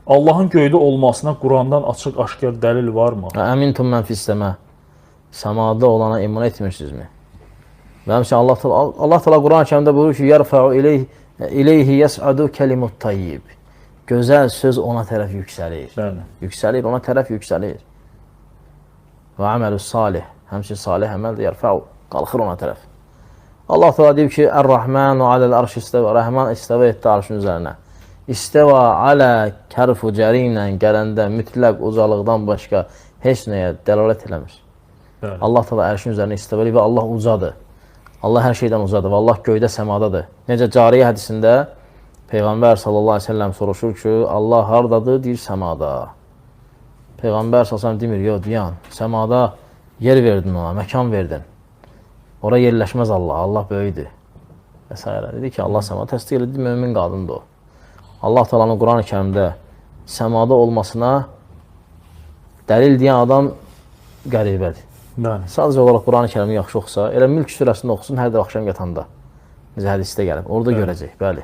Allahın göydə olmasına Qurandan açıq-aşkar dəlil varmı? Əmintum mən fissəmə. Səmada olana iman etmirsinizmi? Və həmçinin Allah Teala Quran-ı Kərimdə buyurur ki, "Yerfa'u ileyhi yes'adu kelimut tayyib." Gözəl söz ona tərəf yüksəlir. Bəli. Yüksəlir, ona tərəf yüksəlir. Və amelus salih. Həmçinin salih əməl də yerfa'u, qalxır ona tərəf. Allah Teala deyir ki, "Er-Rahmanu alel arş isteva." Rəhman isteva etdi arşın üzərinə. İsteva alə kərfu cəri ilə gələndə mütləq ucalıqdan başqa heç nəyə dəlalət eləmir. Bəli. Allah Teala ərşin üzərində isteva edir və Allah ucadır. Allah hər şeydən ucadır və Allah göydə səmadadır. Necə Cariyə hədisində Peyğəmbər sallallahu əleyhi və səlləm soruşur ki, Allah hardadır? Deyir səmada. Peyğəmbər sallallahu əleyhi və səlləm demir, yox deyən, səmada yer verdin ona, məkan verdin. Ora yerləşməz Allah, Allah böyüdür. Və s. Dedi ki, Allah səmada təsdiq edir, mömin qadındır o. Allah Teala'nın Quran-ı Kərimdə səmada olmasına dəlil deyən adam qəribədir. Bəli. Sadəcə olaraq Quran-ı Kərimi yaxşı oxusa, elə Mülk surəsində oxusun hər də axşam yatanda. Necə hədisdə gəlib, orada görəcək, bəli.